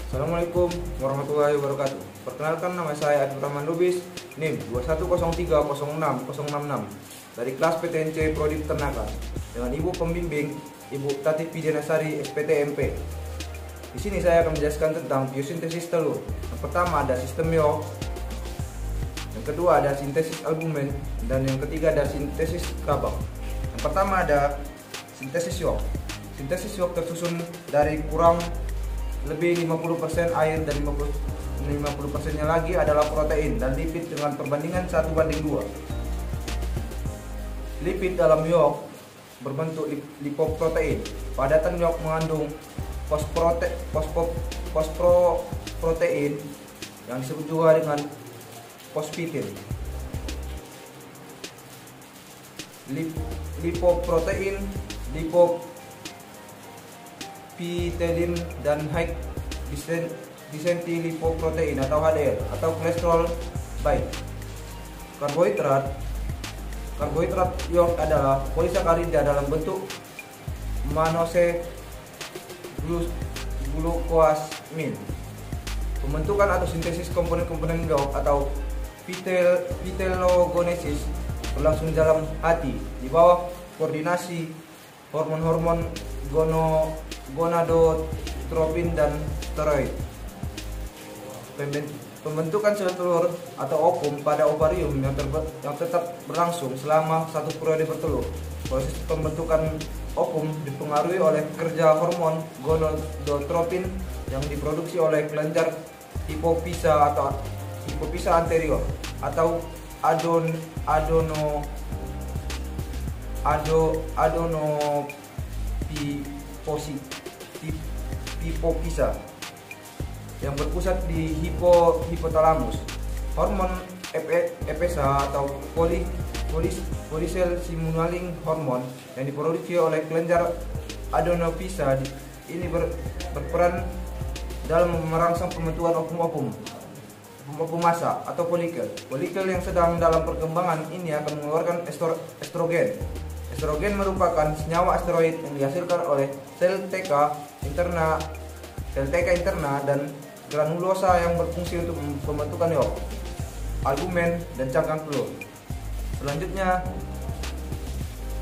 Assalamualaikum warahmatullahi wabarakatuh. Perkenalkan, nama saya Abdurrahman Lubis, NIM 2103060666 dari kelas PTNC Prodi Peternakan dengan Ibu Pembimbing Ibu Tati Pijenasari SPTMP. Di sini saya akan menjelaskan tentang biosintesis telur. Yang pertama ada sistem Yolk, yang kedua ada sintesis albumen, dan yang ketiga ada sintesis Krabak. Yang pertama ada sintesis Yolk. Sintesis Yolk tersusun dari kurang lebih 50% air dan 50%-nya lagi adalah protein dan lipid dengan perbandingan 1:2. Lipid dalam Yolk berbentuk lipoprotein. Padatan Yolk mengandung fosprotein yang disebut juga dengan fosfitin. Lipoprotein, lipopitelin, dan high density lipoprotein atau HDL atau kolesterol baik. Karbohidrat Yolk adalah polisakarida dalam bentuk mannose glukosamin. Pembentukan atau sintesis komponen-komponen Yolk atau phylogenesis berlangsung dalam hati di bawah koordinasi hormon-hormon gonadotropin dan steroid. Pembentukan sel telur atau ovum pada ovarium yang tetap berlangsung selama satu periode bertelur. Proses pembentukan ovum dipengaruhi oleh kerja hormon gonadotropin yang diproduksi oleh kelenjar hipofisa anterior atau hipofisa yang berpusat di hipotalamus. Hormon EPSA atau polycell signaling hormone yang diproduksi oleh kelenjar adenofisa ini berperan dalam merangsang pembentukan ovum massa atau folikel. Folikel yang sedang dalam perkembangan ini akan mengeluarkan estrogen. Estrogen merupakan senyawa steroid yang dihasilkan oleh sel TK interna dan granulosa yang berfungsi untuk pembentukan Yolk, albumen, dan cangkang telur. Selanjutnya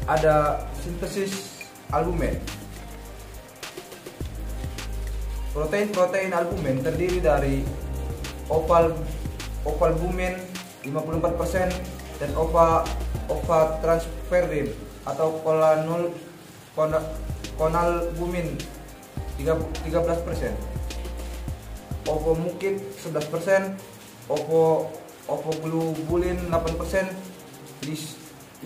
ada sintesis albumen. Protein albumen terdiri dari ovalbumin 54% dan ovatransferrin atau konalbumin 13%, ovomukib 11%, ovoglobulin 8%,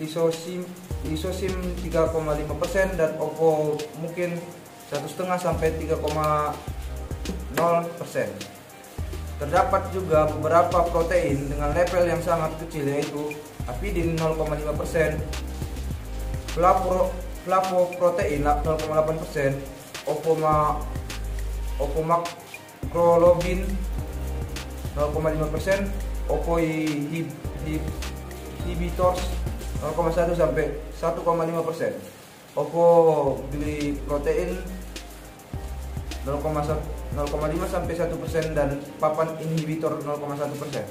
lisosim 3,5% dan ovomukin 1,5 sampai 3,0%. Terdapat juga beberapa protein dengan level yang sangat kecil, yaitu apidin 0,5%, flavoprotein 0,8%, ovomakrolobin 0,5%, ovoinhibitors 0,1 sampai 1,5%, ovogliprotein 0,5 sampai 1% dan papan inhibitor 0,1%.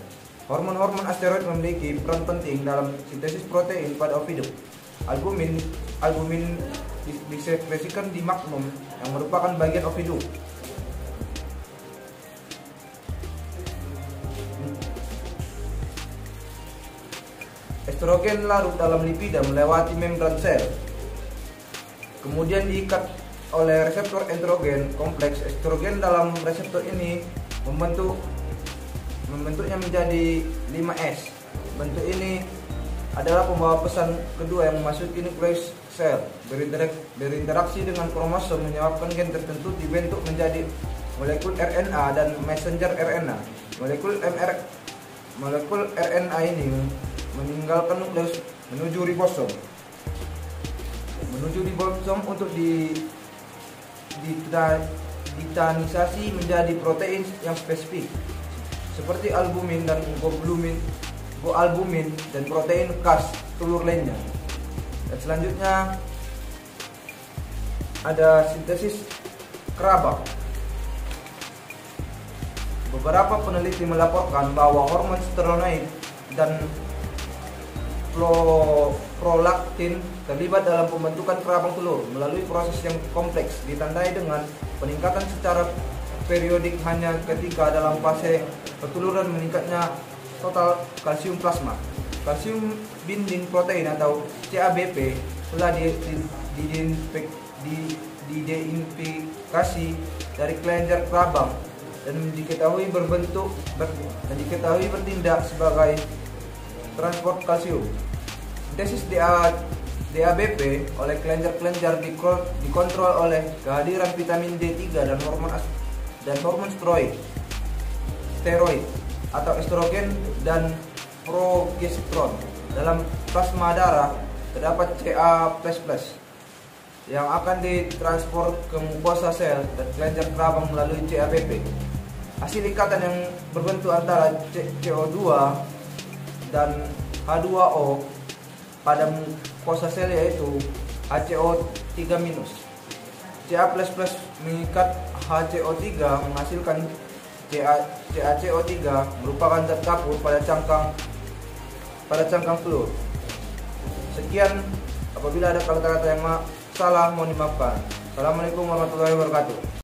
Hormon-hormon asteroid memiliki peran penting dalam sintesis protein pada ovidum. Albumin disekresikan di magnum yang merupakan bagian ovidum. Estrogen larut dalam lipida melewati membran sel, kemudian diikat oleh reseptor estrogen kompleks. Estrogen dalam reseptor ini membentuknya menjadi 5S. Bentuk ini adalah pembawa pesan kedua yang memasuki nukleus sel, berinteraksi dengan kromosom menyebabkan gen tertentu dibentuk menjadi molekul RNA dan messenger RNA. Molekul RNA ini meninggalkan nukleus menuju ribosom untuk ditanisasi menjadi protein yang spesifik seperti albumin dan goalbumin dan protein khas telur lainnya. Dan selanjutnya ada sintesis Krabak. Beberapa peneliti melaporkan bahwa hormon steroid dan prolaktin terlibat dalam pembentukan kerabang telur melalui proses yang kompleks ditandai dengan peningkatan secara periodik hanya ketika dalam fase perteluran meningkatnya total kalsium plasma. Kalsium binding protein atau CABP telah diidentifikasi dari kelenjar kerabang dan diketahui bertindak sebagai transport kalsium. Sintesis DABP oleh kelenjar-kelenjar dikontrol oleh kehadiran vitamin D3 dan hormon steroid atau estrogen dan progesteron. Dalam plasma darah terdapat Ca++ yang akan ditransfer ke mukosa sel dan kelenjar kerabang melalui CABP. Hasil ikatan yang berbentuk antara CO2 dan H2O pada mukosa sel yaitu HCO3-. Ca++ mengikat HCO3 menghasilkan CaCO3 merupakan zat kapur pada cangkang telur. Sekian, apabila ada kata-kata yang salah mohon dimaafkan. Assalamualaikum warahmatullahi wabarakatuh.